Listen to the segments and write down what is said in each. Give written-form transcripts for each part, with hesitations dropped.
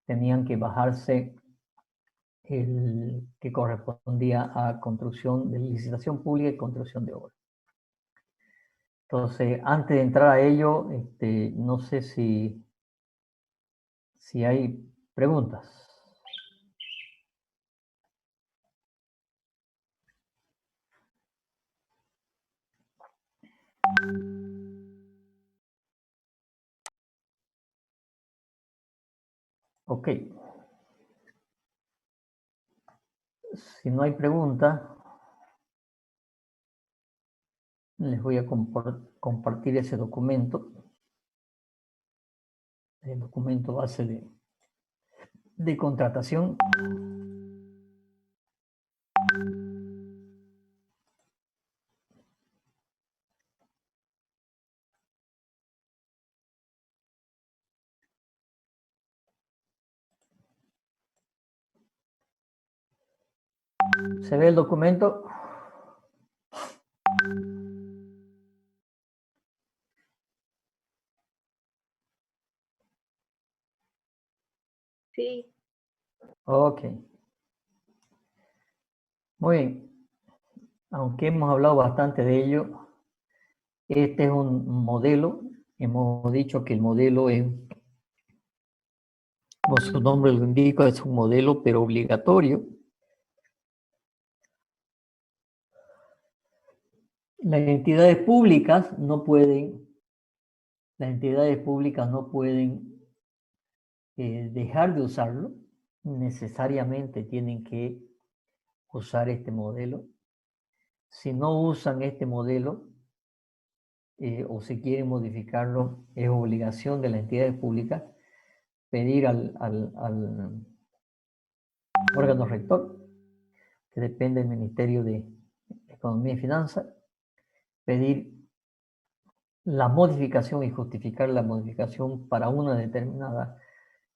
tenían que bajarse el que correspondía a construcción de licitación pública y construcción de obra. Entonces, antes de entrar a ello, no sé si hay preguntas. Ok. Si no hay pregunta, les voy a compartir ese documento. El documento base de contratación. ¿Se ve el documento? Sí. Ok. Muy bien. Aunque hemos hablado bastante de ello, este es un modelo. Hemos dicho que el modelo es, como su nombre lo indica, es un modelo, pero obligatorio. Las entidades públicas no pueden dejar de usarlo. Necesariamente tienen que usar este modelo. Si no usan este modelo, o si quieren modificarlo, es obligación de las entidades públicas pedir al órgano rector, que depende del Ministerio de Economía y Finanzas, pedir la modificación y justificar la modificación para una determinada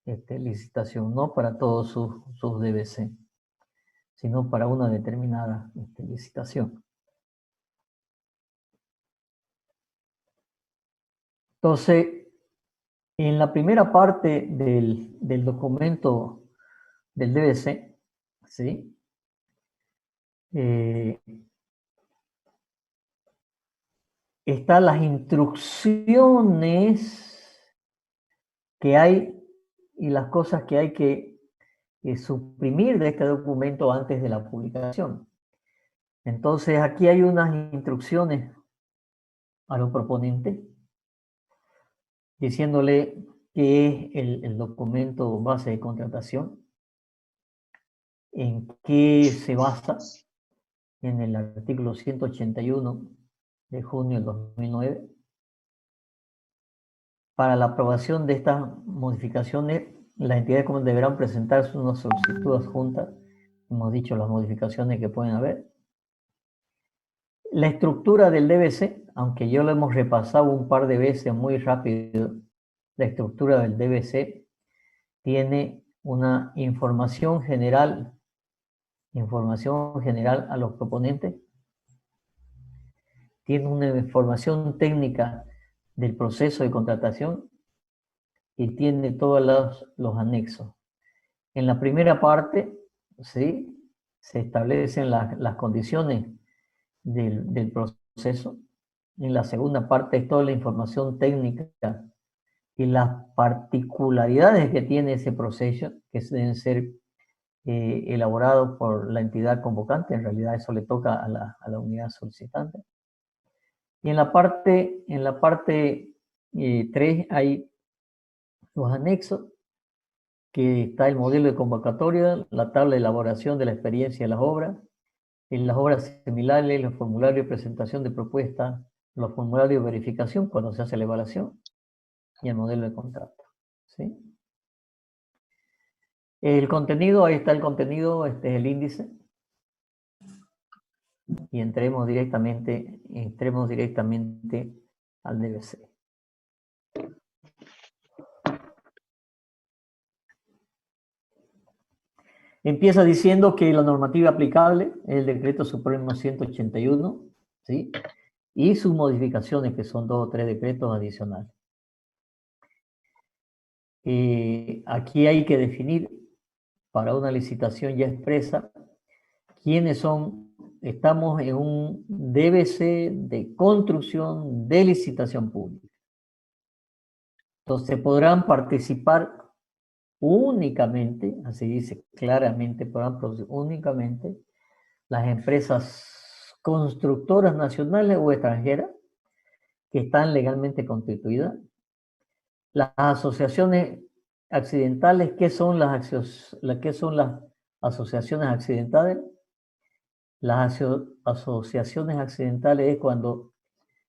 licitación, no para todos sus DBC, sino para una determinada licitación. Entonces, en la primera parte del documento del DBC, ¿sí? Están las instrucciones que hay y las cosas que hay que suprimir de este documento antes de la publicación. Entonces, aquí hay unas instrucciones a los proponentes diciéndole qué es el documento base de contratación, en qué se basa en el artículo 181 de junio del 2009. Para la aprobación de estas modificaciones, las entidades como deberán presentar una solicitud adjunta. Hemos dicho las modificaciones que pueden haber. La estructura del DBC, aunque yo lo hemos repasado un par de veces muy rápido, la estructura del DBC tiene una información general a los proponentes, tiene una información técnica del proceso de contratación y tiene todos los anexos. En la primera parte, ¿sí?, se establecen las condiciones del proceso. En la segunda parte es toda la información técnica y las particularidades que tiene ese proceso, que deben ser elaborados por la entidad convocante. En realidad eso le toca a la unidad solicitante. Y en la parte 3 hay los anexos, que está el modelo de convocatoria, la tabla de elaboración de la experiencia de las obras, en las obras similares, los formularios de presentación de propuestas, los formularios de verificación cuando se hace la evaluación y el modelo de contrato, ¿sí? El contenido, ahí está el contenido, este es el índice. Y entremos directamente al DBC. Empieza diciendo que la normativa aplicable es el Decreto Supremo 181, ¿sí?, y sus modificaciones, que son 2 o 3 decretos adicionales. aquí hay que definir para una licitación ya expresa quiénes son. Estamos en un DBC de construcción de licitación pública. Entonces podrán participar únicamente, así dice claramente, podrán producir únicamente las empresas constructoras nacionales o extranjeras que están legalmente constituidas. Las asociaciones accidentales, ¿qué son las asociaciones accidentales? Las asociaciones accidentales es cuando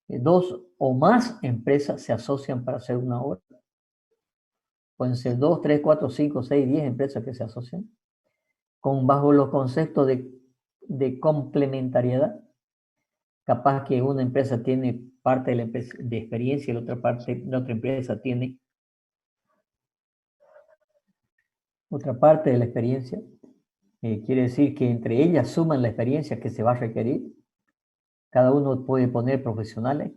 dos o más empresas se asocian para hacer una obra. Pueden ser 2, 3, 4, 5, 6, 10 empresas que se asocian bajo los conceptos de complementariedad. Capaz que una empresa tiene parte de experiencia y la otra empresa tiene otra parte de la experiencia. Quiere decir que entre ellas suman la experiencia que se va a requerir. Cada uno puede poner profesionales.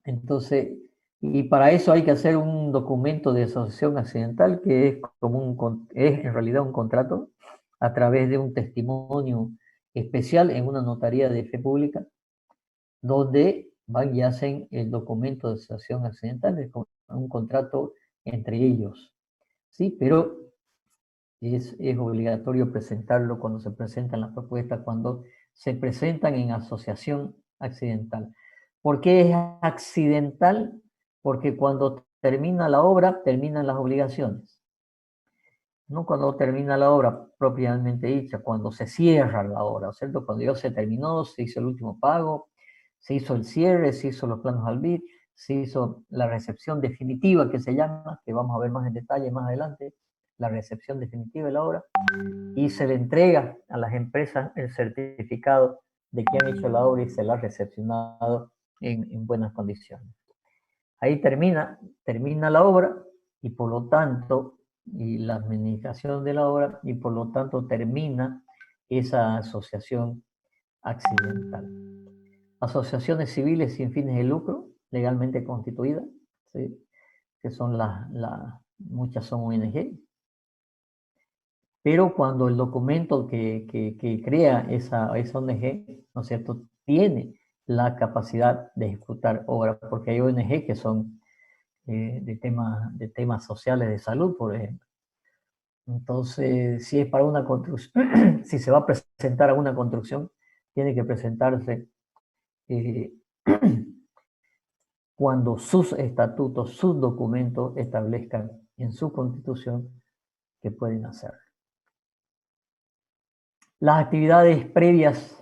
Entonces, y para eso hay que hacer un documento de asociación accidental que es es en realidad un contrato a través de un testimonio especial en una notaría de fe pública, donde van y hacen el documento de asociación accidental, es un contrato entre ellos. Sí, pero es obligatorio presentarlo cuando se presentan las propuestas, cuando se presentan en asociación accidental. ¿Por qué es accidental? Porque cuando termina la obra, terminan las obligaciones. No cuando termina la obra propiamente dicha, cuando se cierra la obra, ¿cierto? Cuando ya se terminó, se hizo el último pago, se hizo el cierre, se hizo los planos al BID, se hizo la recepción definitiva que se llama, que vamos a ver más en detalle más adelante, la recepción definitiva de la obra, y se le entrega a las empresas el certificado de que han hecho la obra y se la ha recepcionado en buenas condiciones. Ahí termina la obra y por lo tanto, y la administración de la obra, y por lo tanto termina esa asociación accidental. Asociaciones civiles sin fines de lucro, legalmente constituidas, ¿sí? Que son muchas son ONG, pero cuando el documento que crea esa ONG, ¿no es cierto?, tiene la capacidad de ejecutar obras, porque hay ONG que son de temas sociales de salud, por ejemplo. Entonces, si es para una construcción, si se va a presentar a una construcción, tiene que presentarse cuando sus estatutos, sus documentos establezcan en su constitución que pueden hacer. Las actividades previas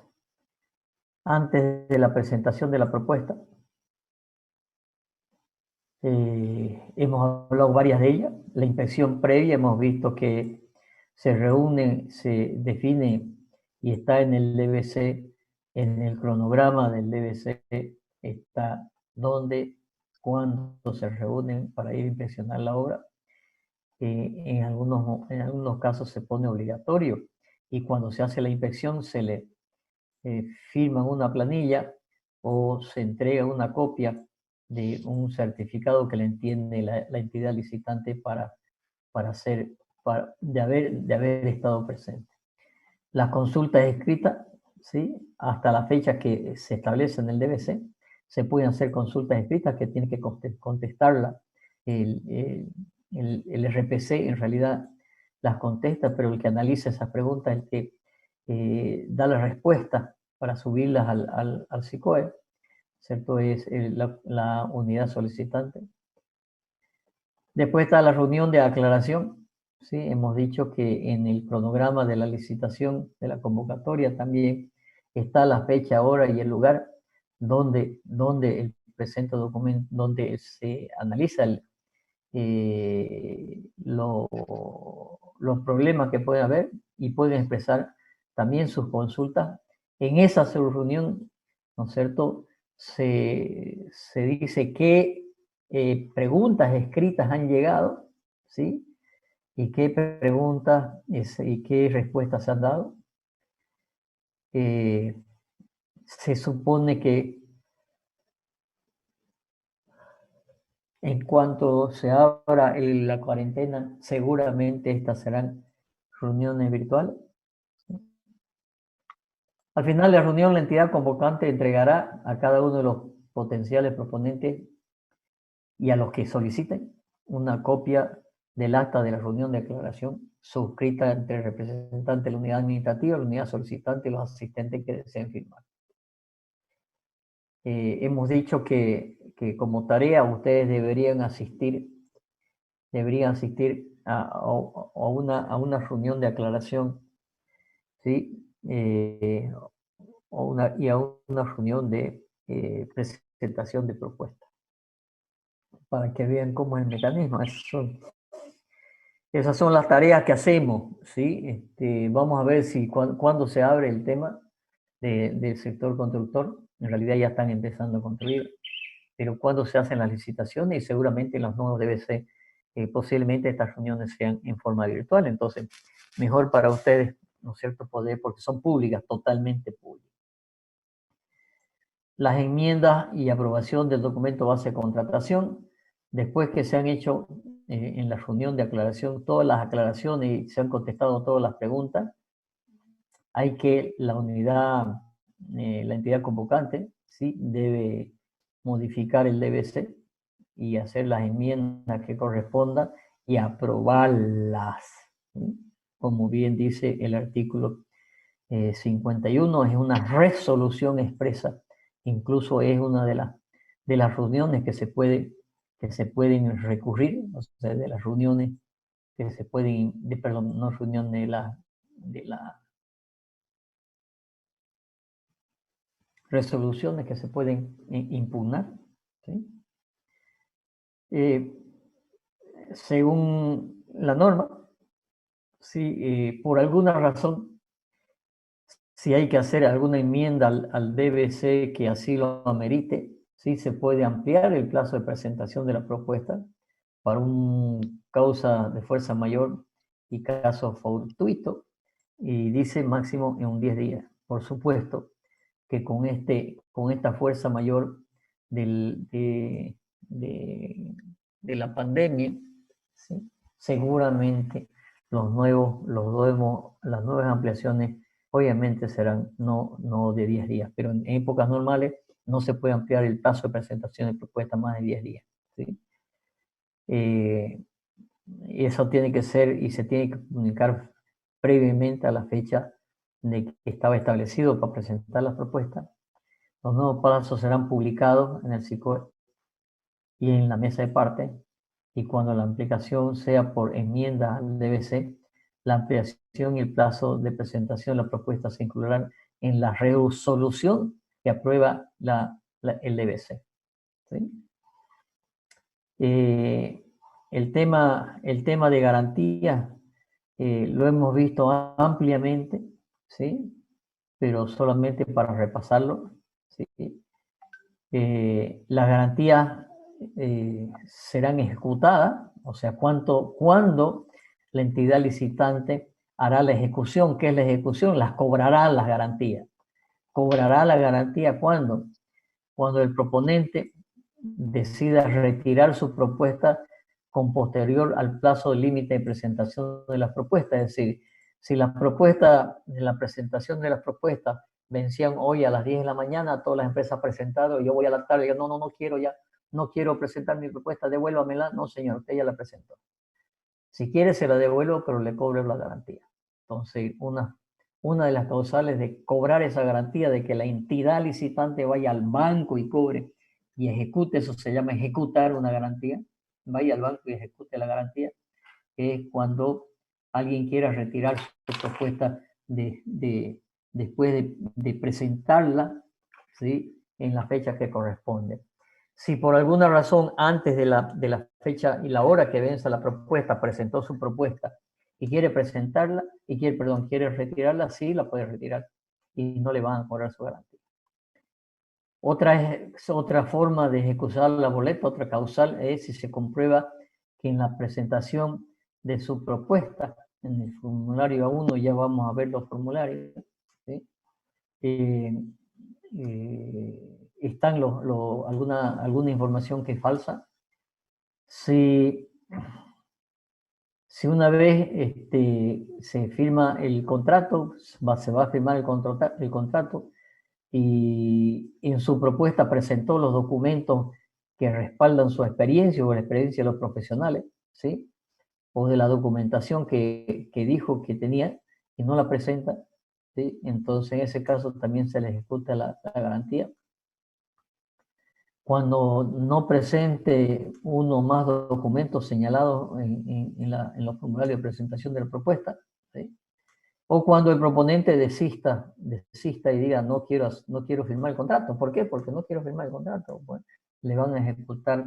antes de la presentación de la propuesta. Hemos hablado varias de ellas. La inspección previa, hemos visto que se reúne, se define y está en el DBC, en el cronograma del DBC, está donde, cuando se reúnen para ir a inspeccionar la obra. En algunos casos se pone obligatorio y cuando se hace la inspección se le firman una planilla o se entrega una copia de un certificado que le entiende la entidad licitante de haber estado presente. Las consultas escritas, ¿sí?, hasta la fecha que se establece en el DBC, se pueden hacer consultas escritas que tiene que contestarla el RPC, en realidad las contesta, pero el que analiza esas preguntas, el que da la respuesta para subirlas al SICOE, ¿cierto? Es la unidad solicitante. Después está la reunión de aclaración, ¿sí? Hemos dicho que en el cronograma de la licitación, de la convocatoria, también está la fecha, hora y el lugar donde el presente documento, donde se analiza los problemas que puede haber y pueden expresar también sus consultas. En esa reunión, ¿no es cierto?, se dice qué preguntas escritas han llegado, ¿sí?, y qué preguntas y qué respuestas se han dado. Se supone que En cuanto se abra la cuarentena, seguramente estas serán reuniones virtuales. Al final de la reunión, la entidad convocante entregará a cada uno de los potenciales proponentes y a los que soliciten una copia del acta de la reunión de aclaración suscrita entre el representante de la unidad administrativa, la unidad solicitante y los asistentes que deseen firmar. Hemos dicho que como tarea ustedes deberían asistir a una reunión de aclaración, ¿sí? Y a una reunión de presentación de propuestas, para que vean cómo es el mecanismo. Esas son las tareas que hacemos, ¿sí? Vamos a ver si cuando se abre el tema del sector constructor. En realidad ya están empezando a construir, pero cuando se hacen las licitaciones y seguramente los nuevos DBC, posiblemente estas reuniones sean en forma virtual. Entonces, mejor para ustedes, ¿no es cierto?, poder, porque son públicas, totalmente públicas. Las enmiendas y aprobación del documento base de contratación, después que se han hecho en la reunión de aclaración todas las aclaraciones y se han contestado todas las preguntas, hay que la entidad convocante, ¿sí?, debe modificar el DBC y hacer las enmiendas que correspondan y aprobarlas, ¿sí? Como bien dice el artículo 51, es una resolución expresa, incluso es una de las reuniones que se pueden recurrir, o sea, de las reuniones que se pueden, perdón, no reunión de la resoluciones que se pueden impugnar, ¿sí? Según la norma, si por alguna razón, si hay que hacer alguna enmienda al DBC que así lo amerite, sí se puede ampliar el plazo de presentación de la propuesta para un causa de fuerza mayor y caso fortuito, y dice máximo en 10 días. Por supuesto que con esta fuerza mayor de, de la pandemia, ¿sí?, seguramente las nuevas ampliaciones obviamente serán no de 10 días, pero en épocas normales no se puede ampliar el plazo de presentación de propuestas más de 10 días, ¿sí? Y eso tiene que ser y se tiene que comunicar previamente a la fecha de que estaba establecido para presentar las propuestas. Los nuevos plazos serán publicados en el SICOE y en la mesa de parte, y cuando la aplicación sea por enmienda al DBC, la ampliación y el plazo de presentación de la propuesta se incluirán en la resolución que aprueba el DBC, ¿sí? El tema de garantía lo hemos visto ampliamente, ¿sí?, pero solamente para repasarlo, ¿sí? Las garantías serán ejecutadas, o sea, cuándo la entidad licitante hará la ejecución. ¿Qué es la ejecución? Las cobrará las garantías. ¿Cobrará la garantía cuándo? Cuando el proponente decida retirar su propuesta con posterior al plazo límite de presentación de las propuestas. Es decir, si la presentación de las propuestas vencían hoy a las 10 de la mañana, todas las empresas presentaron, yo voy a la tarde y digo, no quiero ya, no quiero presentar mi propuesta, devuélvamela. No, señor, usted ya la presentó. Si quiere, se la devuelvo, pero le cobro la garantía. Entonces, una de las causales de cobrar esa garantía, de que la entidad licitante vaya al banco y cobre y ejecute, eso se llama ejecutar una garantía, vaya al banco y ejecute la garantía, es cuando alguien quiera retirar su propuesta después de presentarla, ¿sí?, en la fecha que corresponde. Si por alguna razón antes de la fecha y la hora que venza la propuesta presentó su propuesta y quiere presentarla, quiere retirarla, sí la puede retirar y no le van a cobrar su garantía. Otra forma de ejecutar la boleta, otra causal, es si se comprueba que en la presentación de su propuesta, en el formulario A1, ya vamos a ver los formularios, ¿sí?, están alguna información que es falsa, Si una vez se firma el contrato, se va a firmar el contrato y en su propuesta presentó los documentos que respaldan su experiencia o la experiencia de los profesionales, ¿sí? O de la documentación que dijo que tenía y no la presenta, ¿sí? Entonces en ese caso también se le ejecuta la garantía. Cuando no presente uno o más documentos señalados en los formularios de presentación de la propuesta, ¿sí? O cuando el proponente desista y diga no quiero firmar el contrato. ¿Por qué? Porque no quiero firmar el contrato. Bueno, le van a ejecutar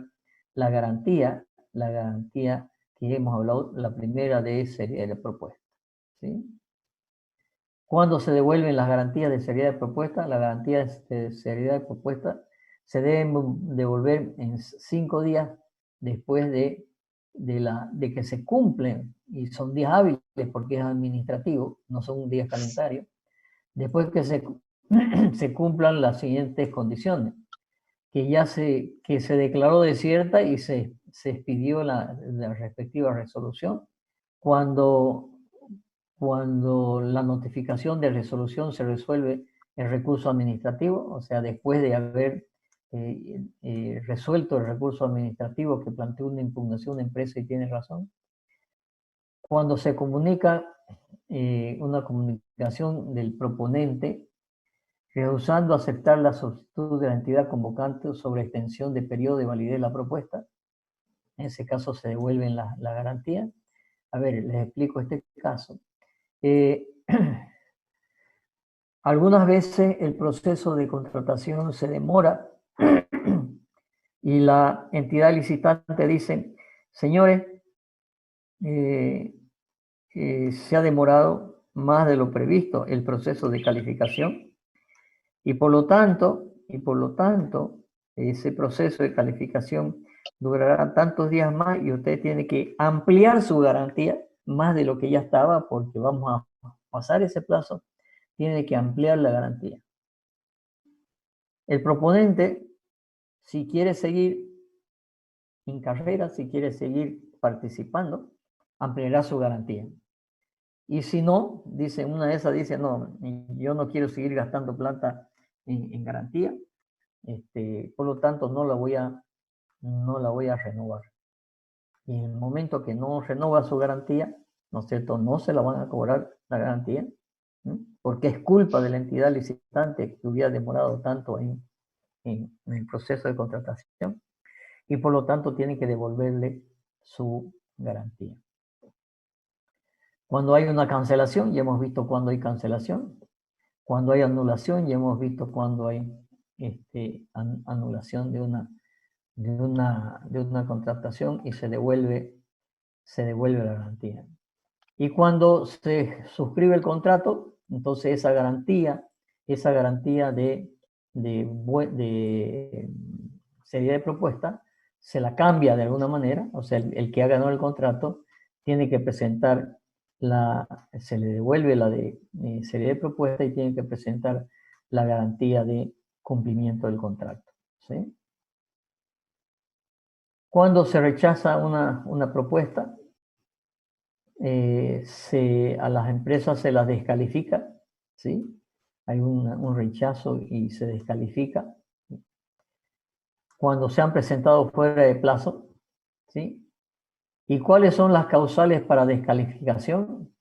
la garantía que hemos hablado, la primera de seriedad de propuesta, ¿sí? ¿Cuándo se devuelven las garantías de seriedad de propuesta? Las garantías de seriedad de propuesta se deben devolver en 5 días después de que se cumplen, y son días hábiles porque es administrativo, no son días calendarios, después que se cumplan las siguientes condiciones, que se declaró desierta y se expidió la respectiva resolución. Cuando la notificación de resolución se resuelve el recurso administrativo, o sea, después de haber resuelto el recurso administrativo que planteó una impugnación de empresa y tiene razón. Cuando se comunica una comunicación del proponente rehusando aceptar la solicitud de la entidad convocante sobre extensión de periodo de validez de la propuesta, en ese caso se devuelven la garantía. A ver, les explico este caso. Algunas veces el proceso de contratación se demora y la entidad licitante dice, señores, se ha demorado más de lo previsto el proceso de calificación y por lo tanto, ese proceso de calificación durará tantos días más y usted tiene que ampliar su garantía más de lo que ya estaba porque vamos a pasar ese plazo, tiene que ampliar la garantía. El proponente, si quiere seguir en carrera, si quiere seguir participando, ampliará su garantía. Y si no, dice, una de esas dice, no, yo no quiero seguir gastando plata en garantía, por lo tanto no la voy a renovar. Y en el momento que no renova su garantía, ¿no es cierto? No se la van a cobrar la garantía, ¿sí? Porque es culpa de la entidad licitante que hubiera demorado tanto en el proceso de contratación y por lo tanto tiene que devolverle su garantía. Cuando hay una cancelación, ya hemos visto cuando hay cancelación. Cuando hay anulación, ya hemos visto cuando hay anulación de una contratación y se devuelve la garantía. Y cuando se suscribe el contrato, entonces esa garantía de seriedad de propuesta se la cambia de alguna manera, o sea, el que ha ganado el contrato tiene que presentar se le devuelve la de seriedad de propuesta y tiene que presentar la garantía de cumplimiento del contrato, ¿sí? Cuando se rechaza una propuesta, a las empresas se las descalifica, ¿sí? Hay un rechazo y se descalifica. Cuando se han presentado fuera de plazo, ¿sí? ¿Y cuáles son las causales para descalificación?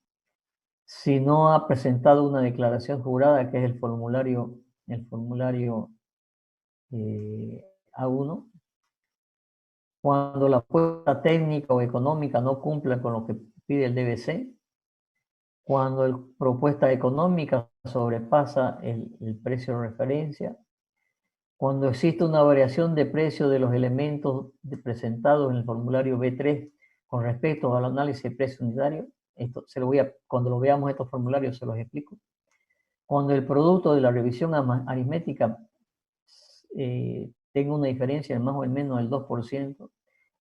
Si no ha presentado una declaración jurada, que es el formulario A1, cuando la propuesta técnica o económica no cumpla con lo que pide el DBC, cuando la propuesta económica sobrepasa el precio de referencia, cuando existe una variación de precio de los elementos presentados en el formulario B3 con respecto al análisis de precio unitario, cuando lo veamos estos formularios se los explico. Cuando el producto de la revisión aritmética tenga una diferencia de más o menos del 2%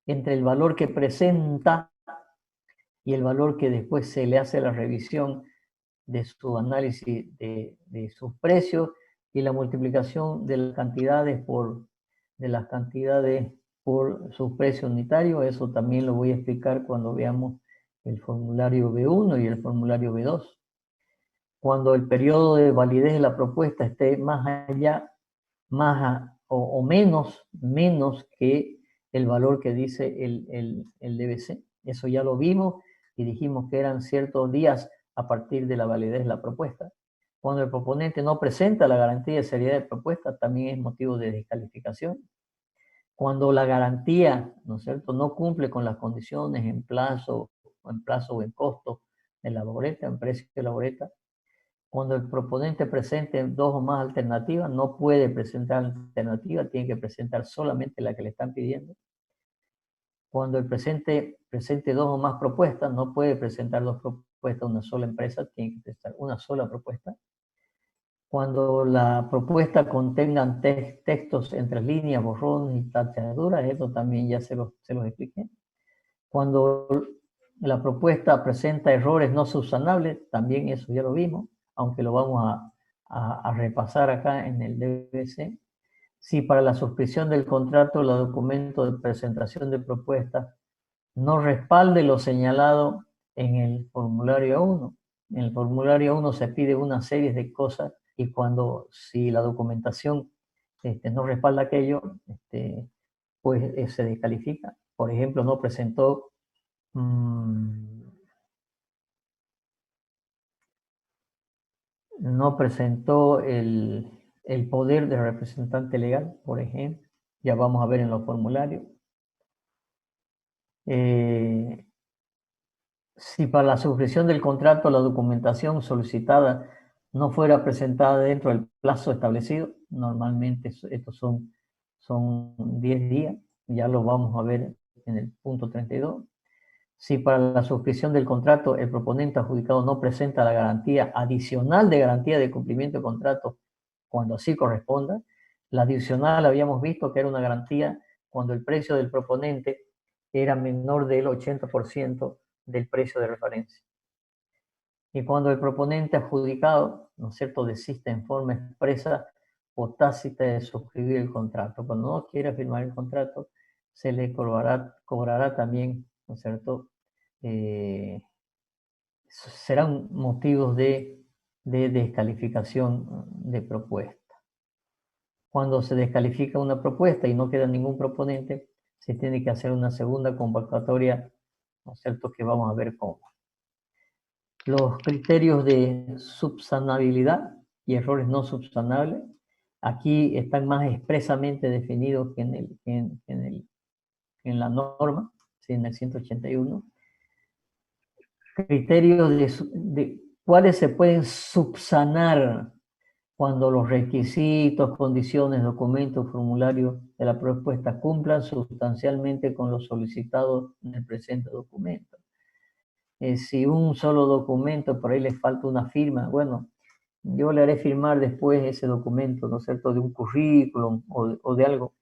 entre el valor que presenta y el valor que después se le hace la revisión de su análisis de sus precios y la multiplicación de las cantidades por su precio unitario. Eso también lo voy a explicar cuando veamos el formulario B1 y el formulario B2. Cuando el periodo de validez de la propuesta esté más allá, o menos que el valor que dice el DBC. Eso ya lo vimos y dijimos que eran ciertos días a partir de la validez de la propuesta. Cuando el proponente no presenta la garantía de seriedad de propuesta, también es motivo de descalificación. Cuando la garantía, ¿no es cierto?, no cumple con las condiciones en plazo o en costo de la boleta, en precio de la boleta. Cuando el proponente presente dos o más alternativas, no puede presentar alternativa, tiene que presentar solamente la que le están pidiendo. Cuando el presente dos o más propuestas, no puede presentar dos propuestas a una sola empresa, tiene que presentar una sola propuesta. Cuando la propuesta contenga textos entre líneas, borrones y tachaduras, eso también ya se los expliqué. Cuando la propuesta presenta errores no subsanables, también eso ya lo vimos, aunque lo vamos a repasar acá en el DBC. Si para la suscripción del contrato el documento de presentación de propuesta no respalde lo señalado en el formulario 1. En el formulario 1 se pide una serie de cosas y si la documentación no respalda aquello, pues se descalifica. Por ejemplo, no presentó el poder de representante legal, por ejemplo. Ya vamos a ver en los formularios. Si para la suscripción del contrato la documentación solicitada no fuera presentada dentro del plazo establecido, normalmente estos son 10 días, ya lo vamos a ver en el punto 32. Si para la suscripción del contrato el proponente adjudicado no presenta la garantía adicional de garantía de cumplimiento de contrato cuando así corresponda, la adicional habíamos visto que era una garantía cuando el precio del proponente era menor del 80% del precio de referencia. Y cuando el proponente adjudicado, ¿no es cierto?, desiste en forma expresa o tácita de suscribir el contrato. Cuando no quiera firmar el contrato, se le cobrará también, ¿no es cierto?, serán motivos de descalificación de propuesta. Cuando se descalifica una propuesta y no queda ningún proponente, se tiene que hacer una segunda convocatoria, ¿no es cierto?, que vamos a ver cómo. Los criterios de subsanabilidad y errores no subsanables, aquí están más expresamente definidos que en la norma, ¿sí?, en el 181. Criterios de cuáles se pueden subsanar cuando los requisitos, condiciones, documentos, formularios de la propuesta cumplan sustancialmente con lo solicitado en el presente documento. Si un solo documento, por ahí le falta una firma, bueno, yo le haré firmar después ese documento, ¿no es cierto?, de un currículum o de algo,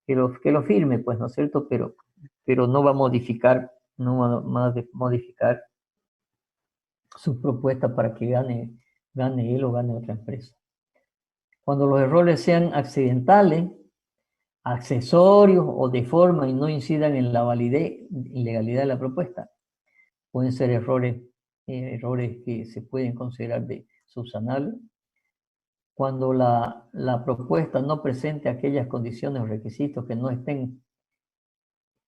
que lo firme, pues, ¿no es cierto?, pero no va a modificar, su propuesta para que gane él o gane otra empresa. Cuando los errores sean accidentales, accesorios o de forma y no incidan en la validez y legalidad de la propuesta, pueden ser errores que se pueden considerar de subsanables. Cuando la propuesta no presente aquellas condiciones o requisitos que no estén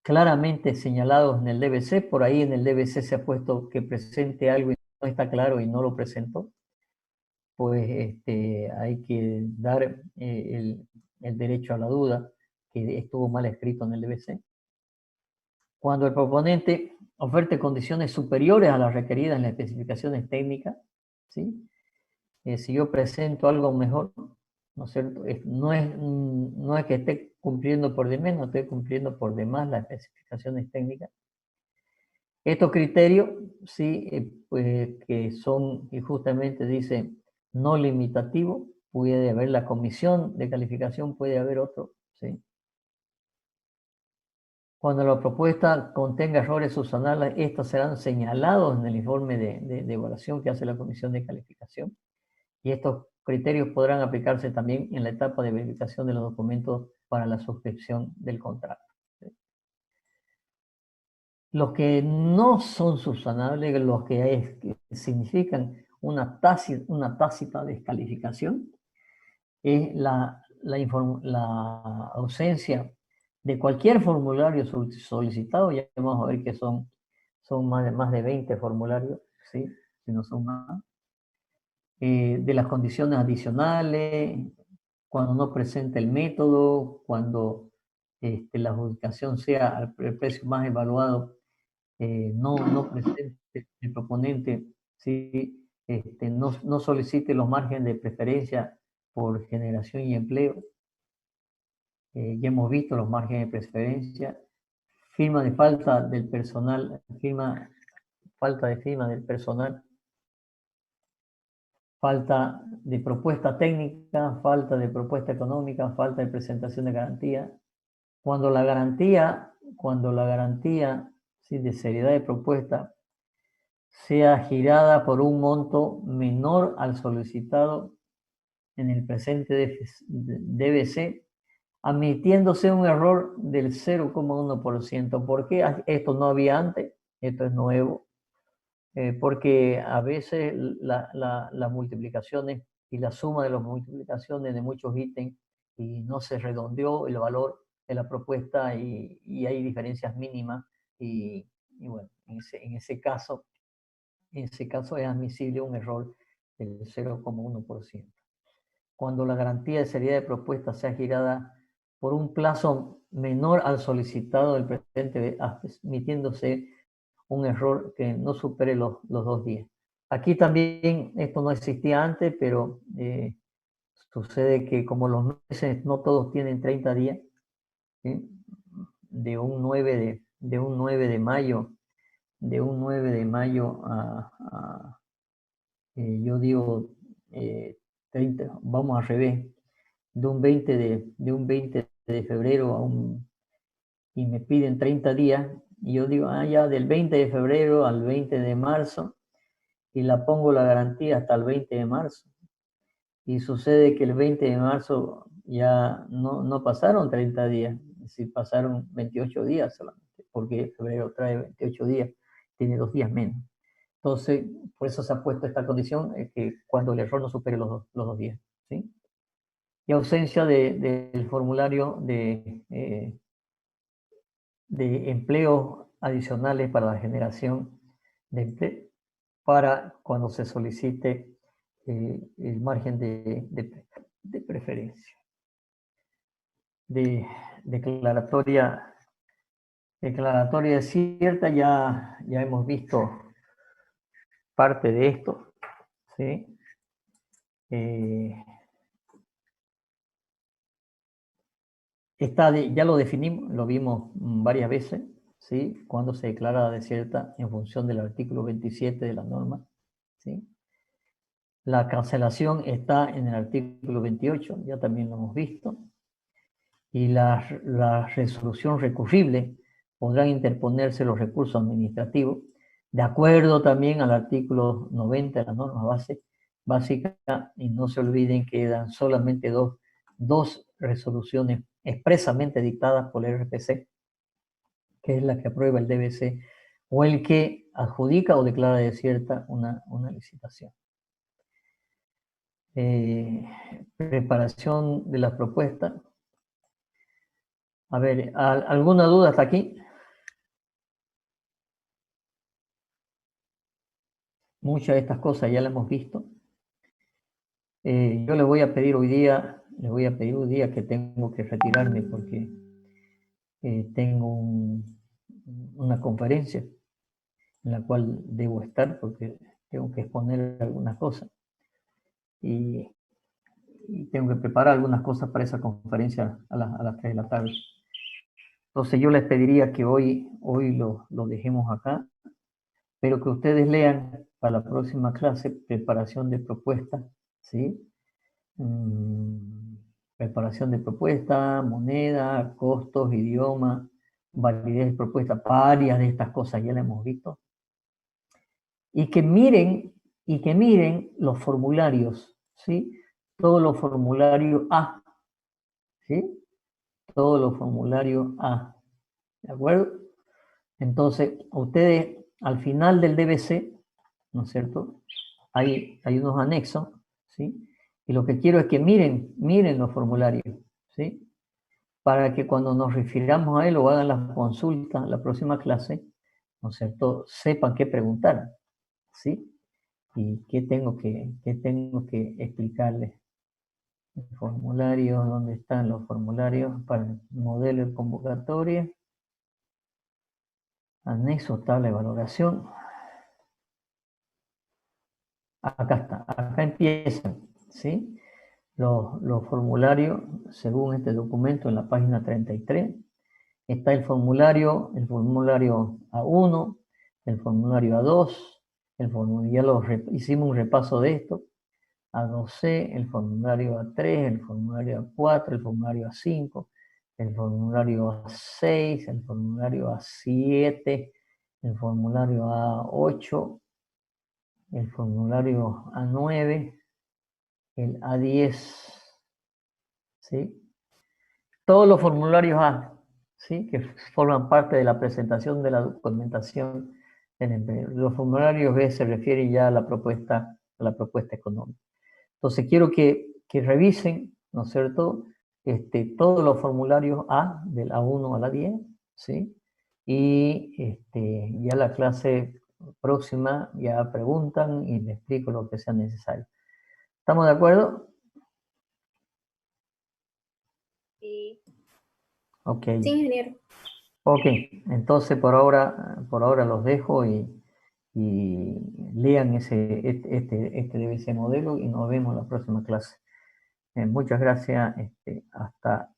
claramente señalados en el DBC, por ahí en el DBC se ha puesto que presente algo y no está claro y no lo presentó, pues hay que dar el derecho a la duda, que estuvo mal escrito en el DBC. Cuando el proponente oferte condiciones superiores a las requeridas en las especificaciones técnicas, ¿sí? Si yo presento algo mejor, ¿no es cierto?, no es que esté cumpliendo por de menos, estoy cumpliendo por demás las especificaciones técnicas. Estos criterios, sí, pues que son, y justamente dice, no limitativo, puede haber la comisión de calificación, puede haber otro, ¿sí? Cuando la propuesta contenga errores subsanables, estos serán señalados en el informe de evaluación que hace la comisión de calificación. Y estos criterios podrán aplicarse también en la etapa de verificación de los documentos para la suscripción del contrato, ¿sí? Los que no son subsanables, los que significan una tácita descalificación, es la ausencia de cualquier formulario solicitado. Ya vamos a ver que son más de 20 formularios, ¿sí? Si no son más. De las condiciones adicionales, cuando no presenta el método, cuando la adjudicación sea al precio más evaluado, no presente el proponente, ¿sí? No solicite los márgenes de preferencia por generación y empleo. Ya hemos visto los márgenes de preferencia. Firma de falta del personal, falta de firma del personal, falta de propuesta técnica, falta de propuesta económica, falta de presentación de garantía. Cuando la garantía, ¿sí?, de seriedad de propuesta sea girada por un monto menor al solicitado en el presente DBC, admitiéndose un error del 0,1%. ¿Por qué esto no había antes? Esto es nuevo. Porque a veces las multiplicaciones y la suma de las multiplicaciones de muchos ítems y no se redondeó el valor de la propuesta y hay diferencias mínimas y bueno, en ese caso es admisible un error del 0,1%. Cuando la garantía de seriedad de propuesta sea girada por un plazo menor al solicitado del presente, admitiéndose un error que no supere los 2 días. Aquí también, esto no existía antes, pero sucede que como los meses no todos tienen 30 días, ¿sí?, de un 9 de mayo, yo digo, 30, vamos al revés, de un 20 de febrero y me piden 30 días, y yo digo, ya del 20 de febrero al 20 de marzo, y la pongo la garantía hasta el 20 de marzo. Y sucede que el 20 de marzo ya no pasaron 30 días, si pasaron 28 días solamente, porque febrero trae 28 días, tiene 2 días menos. Entonces, por eso se ha puesto esta condición, que cuando el error no supere los 2 días, ¿sí? Y ausencia del formulario de empleos adicionales para la generación de empleo, para cuando se solicite el margen de preferencia. Declaratoria cierta, ya hemos visto parte de esto, ¿sí? Ya lo definimos, lo vimos varias veces, ¿sí? Cuando se declara desierta en función del artículo 27 de la norma, ¿sí? La cancelación está en el artículo 28, ya también lo hemos visto. Y la resolución recurrible podrán interponerse los recursos administrativos, de acuerdo también al artículo 90 de la norma básica, y no se olviden que quedan solamente dos resoluciones expresamente dictadas por el RPC, que es la que aprueba el DBC o el que adjudica o declara desierta una licitación. Preparación de la propuesta. A ver, ¿alguna duda hasta aquí? Muchas de estas cosas ya las hemos visto. Yo les voy a pedir hoy día que tengo que retirarme porque tengo una conferencia en la cual debo estar porque tengo que exponer algunas cosas y tengo que preparar algunas cosas para esa conferencia a las 3 de la tarde. Entonces yo les pediría que hoy lo dejemos acá, pero que ustedes lean para la próxima clase preparación de propuestas, ¿sí? Preparación de propuesta, moneda, costos, idioma, validez de propuesta, varias de estas cosas ya las hemos visto. Y que miren los formularios, ¿sí? Todos los formularios A, ¿sí? Todos los formularios A, ¿de acuerdo? Entonces, ustedes al final del DBC, ¿no es cierto? Hay unos anexos, ¿sí? Y lo que quiero es que miren los formularios, ¿sí? Para que cuando nos refiramos a él o hagan las consultas la próxima clase, ¿no es cierto?, sepan qué preguntar, ¿sí? Y qué tengo que explicarles. El formulario, ¿dónde están los formularios para el modelo de convocatoria? Anexo, tabla de valoración. Acá está, acá empiezan, ¿sí? Los formularios, según este documento, en la página 33, está el formulario A1, el formulario A2, ya hicimos un repaso de esto, A2C, el formulario A3, el formulario A4, el formulario A5, el formulario A6, el formulario A7, el formulario A8, el formulario A9, el A10, ¿sí? Todos los formularios A, ¿sí?, que forman parte de la presentación de la documentación del empleo. Los formularios B se refieren ya a la propuesta económica. Entonces quiero que revisen, ¿no es cierto?, todos los formularios A, del A1 al A10, ¿sí? Y ya la clase próxima ya preguntan y les explico lo que sea necesario. ¿Estamos de acuerdo? Sí. Ok. Sí, ingeniero. Ok, entonces por ahora los dejo y lean este DBC modelo y nos vemos en la próxima clase. Muchas gracias. Hasta